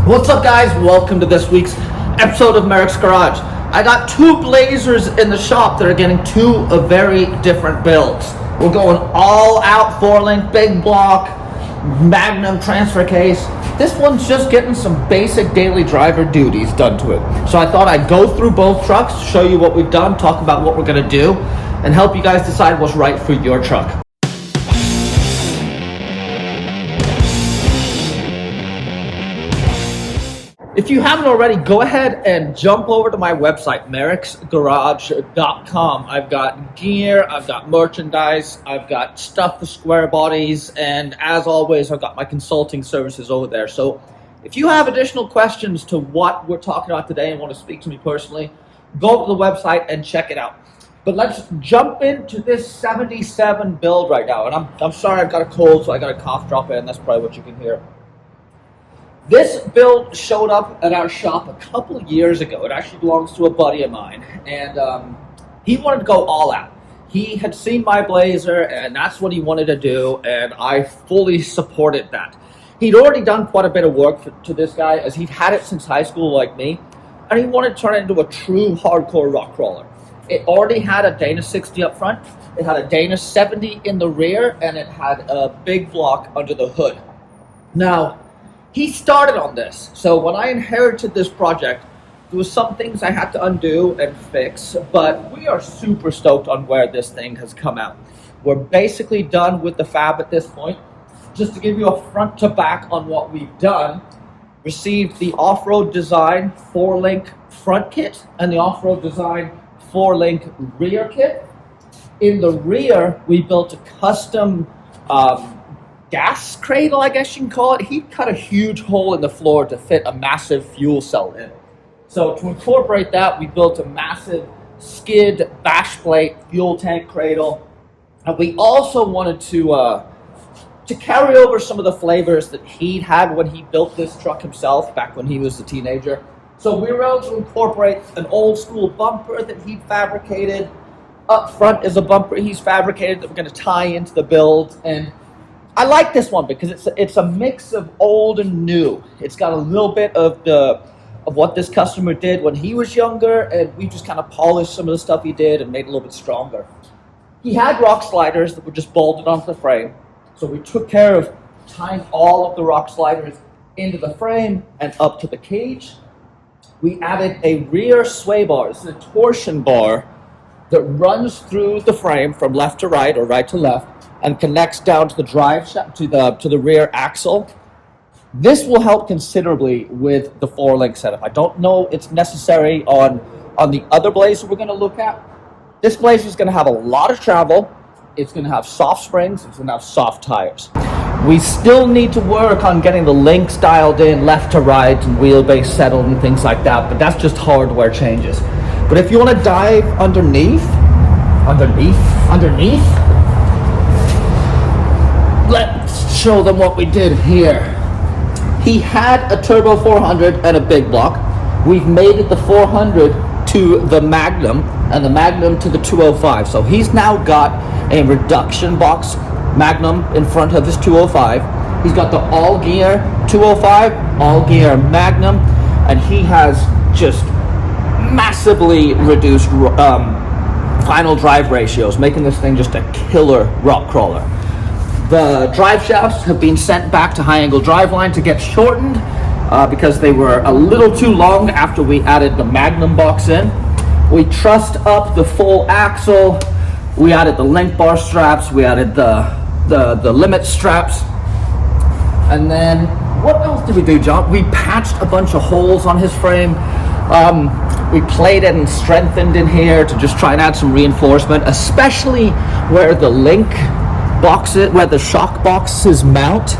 What's up, guys? Welcome to this week's episode of Merricks Garage. I got two Blazers in the shop that are getting two very different builds. We're going all out 4-link, big block, Magnum transfer case. This one's just getting some basic daily driver duties done to it. So I thought I'd go through both trucks, show you what we've done, talk about what we're gonna do, and help you guys decide what's right for your truck. If you haven't already, go ahead and jump over to my website, merricksgarage.com. I've got gear, I've got merchandise, I've got stuff for square bodies, and as always, I've got my consulting services over there. So if you have additional questions to what we're talking about today and want to speak to me personally, go to the website and check it out. But let's jump into this 77 build right now. And I'm sorry, I've got a cold, so I got a cough drop in. That's probably what you can hear. This build showed up at our shop a couple of years ago. It actually belongs to a buddy of mine, and he wanted to go all out. He had seen my Blazer, and that's what he wanted to do, and I fully supported that. He'd already done quite a bit of work to this guy, as he'd had it since high school like me, and he wanted to turn it into a true hardcore rock crawler. It already had a Dana 60 up front, it had a Dana 70 in the rear, and it had a big block under the hood. Now, he started on this, so when I inherited this project, there was some things I had to undo and fix, but we are super stoked on where this thing has come out. We're basically done with the fab at this point. Just to give you a front to back on what we've done, received the off-road design 4-link front kit and the off-road design 4-link rear kit. In the rear, we built a custom gas cradle, I guess you can call it. He cut a huge hole in the floor to fit a massive fuel cell in. So to incorporate that, we built a massive skid bash plate fuel tank cradle. And we also wanted to carry over some of the flavors that he had when he built this truck himself back when he was a teenager. So we were able to incorporate an old school bumper that he fabricated. Up front is a bumper he's fabricated that we're going to tie into the build. And I like this one because it's a mix of old and new. It's got a little bit of what this customer did when he was younger, and we just kind of polished some of the stuff he did and made it a little bit stronger. He had rock sliders that were just bolted onto the frame, so we took care of tying all of the rock sliders into the frame and up to the cage. We added a rear sway bar. This is a torsion bar that runs through the frame from left to right or right to left, and connects down to the drive shaft, to the rear axle. This will help considerably with the 4-link setup. I don't know it's necessary on the other Blazer we're going to look at. This Blazer is going to have a lot of travel. It's going to have soft springs. It's going to have soft tires. We still need to work on getting the links dialed in, left to right, and wheelbase settled and things like that, but that's just hardware changes. But if you want to dive underneath, let's show them what we did here. He had a turbo 400 and a big block. We've made it the 400 to the Magnum and the Magnum to the 205. So he's now got a reduction box Magnum in front of his 205. He's got the all gear 205, all gear Magnum, and he has just massively reduced final drive ratios, making this thing just a killer rock crawler. The drive shafts have been sent back to high angle driveline to get shortened because they were a little too long after we added the Magnum box in. We trussed up the full axle. We added the link bar straps. We added the limit straps. And then what else did we do, John? We patched a bunch of holes on his frame. We plated and strengthened in here to just try and add some reinforcement, especially where the link boxes, where the shock boxes mount.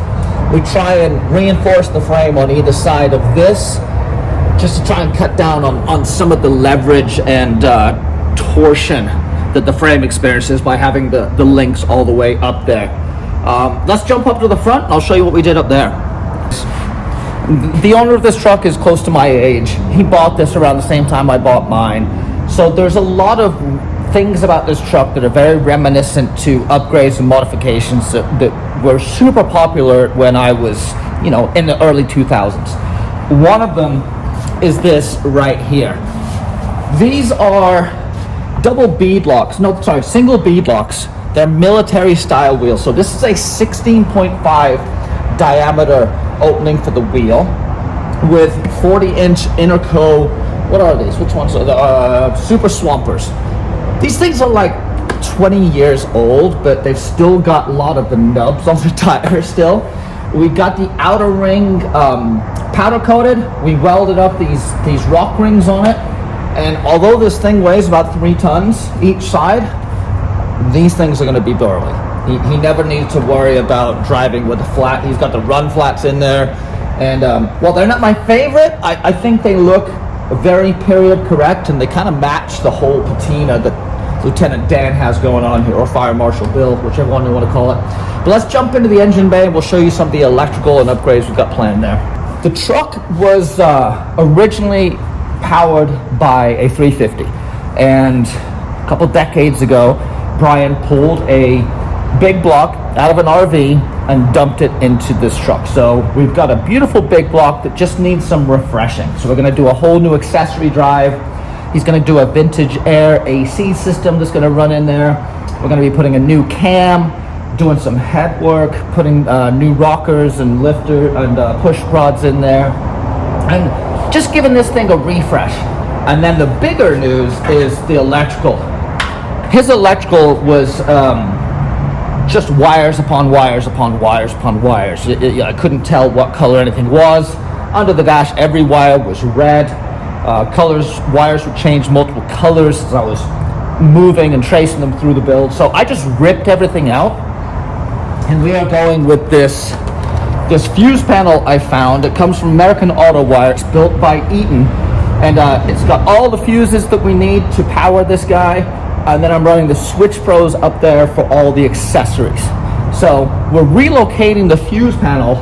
We try and reinforce the frame on either side of this just to try and cut down on some of the leverage and torsion that the frame experiences by having the links all the way up there. Let's jump up to the front and I'll show you what we did up there. The owner of this truck is close to my age. He bought this around the same time I bought mine. So there's a lot of things about this truck that are very reminiscent to upgrades and modifications that were super popular when I was, in the early 2000s. One of them is this right here. These are single bead locks. They're military style wheels. So this is a 16.5 diameter opening for the wheel with 40-inch Interco. What are these? Which ones are the Super Swampers? These things are like 20 years old, but they've still got a lot of the nubs on the tire still. We got the outer ring powder coated. We welded up these rock rings on it. And although this thing weighs about 3 tons each side, these things are going to be burly. He never needed to worry about driving with a flat. He's got the run flats in there. And while they're not my favorite, I think they look very period correct, and they kind of match the whole patina that Lieutenant Dan has going on here, or Fire Marshal Bill, whichever one you want to call it. But let's jump into the engine bay and we'll show you some of the electrical and upgrades we've got planned there. The truck was originally powered by a 350, and a couple decades ago Brian pulled a big block out of an RV and dumped it into this truck. So we've got a beautiful big block that just needs some refreshing. So we're going to do a whole new accessory drive. He's going to do a vintage air AC system that's going to run in there. We're going to be putting a new cam, doing some head work, putting new rockers and lifter and push rods in there, and just giving this thing a refresh. And then the bigger news is the electrical. His electrical was just wires upon wires upon wires upon wires. I couldn't tell what color anything was. Under the dash, every wire was red. Wires would change multiple colors as I was moving and tracing them through the build. So I just ripped everything out, and we are going with this fuse panel I found. It comes from American Auto Wire. It's built by Eaton, and it's got all the fuses that we need to power this guy. And then I'm running the Switch Pros up there for all the accessories. So we're relocating the fuse panel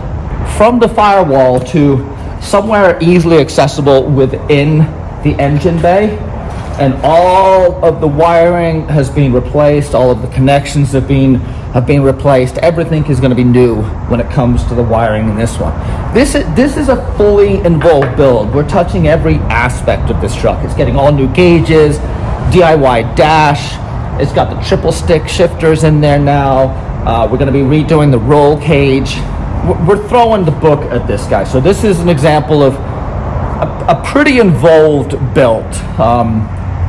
from the firewall to somewhere easily accessible within the engine bay. And all of the wiring has been replaced. All of the connections have been replaced. Everything is going to be new when it comes to the wiring in this one. This is a fully involved build. We're touching every aspect of this truck. It's getting all new gauges, DIY dash. It's got the triple stick shifters in there now. We're going to be redoing the roll cage. We're throwing the book at this guy. So this is an example of a pretty involved build.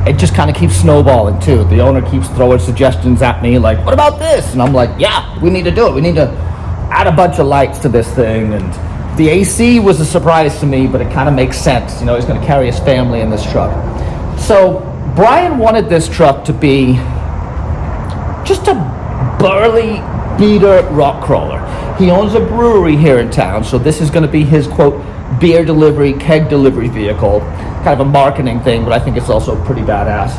It just kind of keeps snowballing too. The owner keeps throwing suggestions at me like, what about this? And I'm like, yeah, we need to do it. We need to add a bunch of lights to this thing. And the AC was a surprise to me, but it kind of makes sense. You know, he's going to carry his family in this truck. So Brian wanted this truck to be just a burly beater rock crawler. He owns a brewery here in town, so this is going to be his, quote, beer delivery, keg delivery vehicle. Kind of a marketing thing, but I think it's also pretty badass.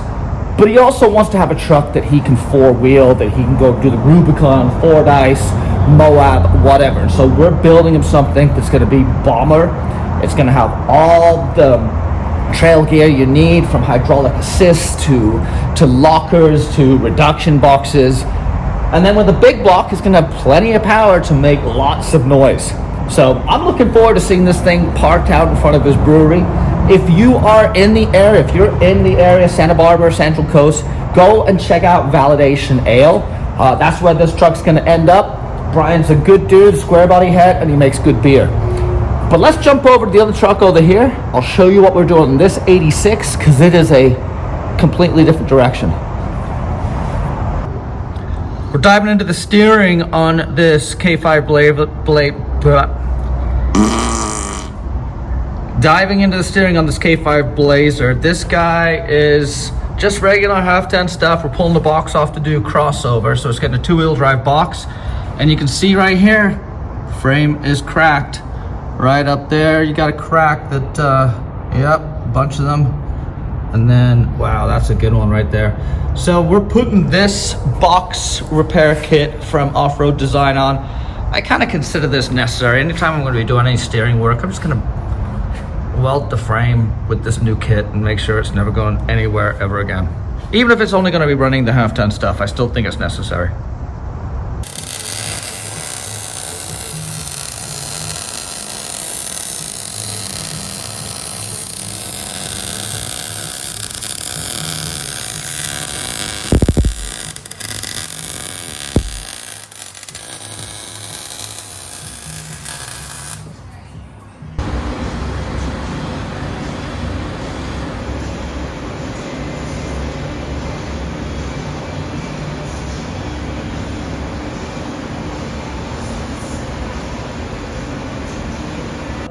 But he also wants to have a truck that he can four-wheel, that he can go do the Rubicon, Fordyce, Moab, whatever. And so we're building him something that's going to be bomber. It's going to have all the trail gear you need, from hydraulic assist to lockers to reduction boxes. And then with the big block, it's going to have plenty of power to make lots of noise. So I'm looking forward to seeing this thing parked out in front of his brewery. If you are in the area, if you're in the area, Santa Barbara, Central Coast, go and check out Validation Ale. That's where this truck's going to end up. Brian's a good dude, square body head, and he makes good beer. But let's jump over to the other truck over here. I'll show you what we're doing in this 86, because it is a completely different direction. We're diving into the steering on this K5 Diving into the steering on this K5 Blazer. This guy is just regular half-ton stuff. We're pulling the box off to do crossover, so it's getting a two-wheel drive box. And you can see right here, frame is cracked. Right up there, you got a crack that, yep, a bunch of them. And then, wow, that's a good one right there. So we're putting this box repair kit from Off-Road Design on. I kind of consider this necessary. Anytime I'm going to be doing any steering work, I'm just going to weld the frame with this new kit and make sure it's never going anywhere ever again. Even if it's only going to be running the half-ton stuff, I still think it's necessary.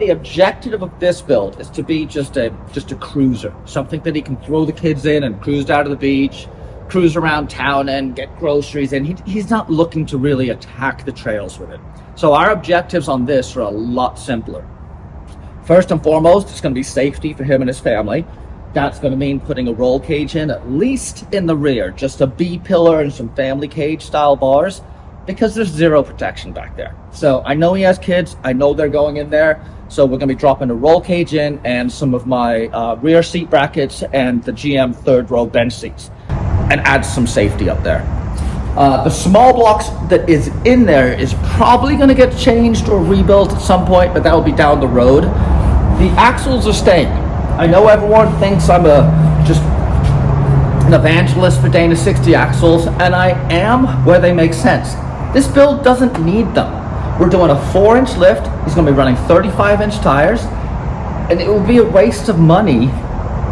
the objective of this build is to be just a cruiser, something that he can throw the kids in and cruise down to the beach, cruise around town and get groceries in. He's not looking to really attack the trails with it. So our objectives on this are a lot simpler. First and foremost, it's going to be safety for him and his family. That's going to mean putting a roll cage in, at least in the rear, just a B pillar and some family cage style bars, because there's zero protection back there. So I know he has kids, I know they're going in there, so we're going to be dropping a roll cage in and some of my rear seat brackets and the GM third row bench seats, and add some safety up there. The small blocks that is in there is probably going to get changed or rebuilt at some point, but that will be down the road. The axles are staying. I know everyone thinks I'm just an evangelist for Dana 60 axles, and I am where they make sense. This build doesn't need them. We're doing a 4-inch lift. He's going to be running 35-inch tires, and it would be a waste of money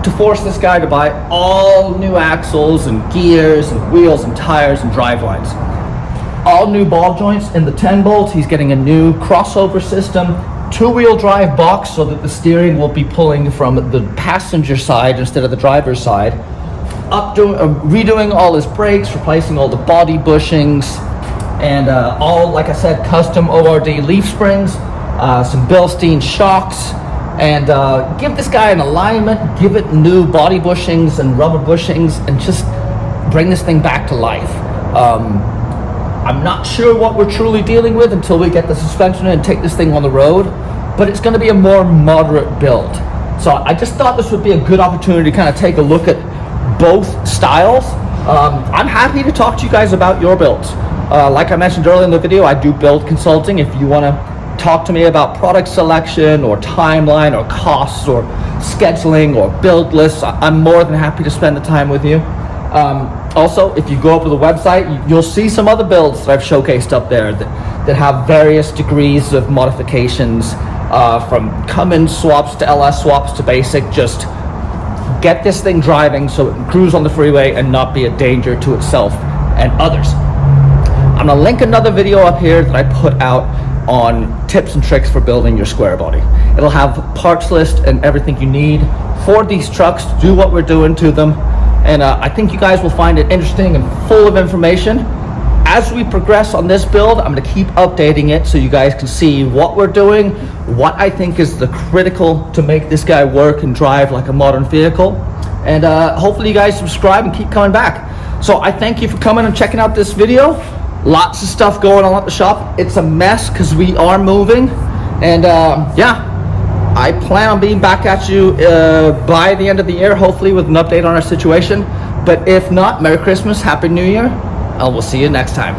to force this guy to buy all new axles and gears and wheels and tires and drive lines. All new ball joints in the 10 bolt. He's getting a new crossover system, 2-wheel drive box so that the steering will be pulling from the passenger side instead of the driver's side. Redoing all his brakes, replacing all the body bushings, and all, like I said, custom ORD leaf springs, some Bilstein shocks, and give this guy an alignment, give it new body bushings and rubber bushings, and just bring this thing back to life. I'm not sure what we're truly dealing with until we get the suspension and take this thing on the road, but it's going to be a more moderate build. So I just thought this would be a good opportunity to kind of take a look at both styles. I'm happy to talk to you guys about your builds. Like I mentioned earlier in the video, I do build consulting. If you want to talk to me about product selection or timeline or costs or scheduling or build lists, I'm more than happy to spend the time with you. Also, if you go over the website, you'll see some other builds that I've showcased up there that have various degrees of modifications, from Cummins swaps to LS swaps to basic. Just get this thing driving so it can cruise on the freeway and not be a danger to itself and others. I'm going to link another video up here that I put out on tips and tricks for building your square body. It'll have parts list and everything you need for these trucks to do what we're doing to them. And I think you guys will find it interesting and full of information. As we progress on this build, I'm going to keep updating it so you guys can see what we're doing, what I think is the critical to make this guy work and drive like a modern vehicle. And hopefully you guys subscribe and keep coming back. So I thank you for coming and checking out this video. Lots of stuff going on at the shop. It's a mess because we are moving. And yeah, I plan on being back at you by the end of the year, hopefully with an update on our situation. But if not, Merry Christmas, Happy New Year, and we'll see you next time.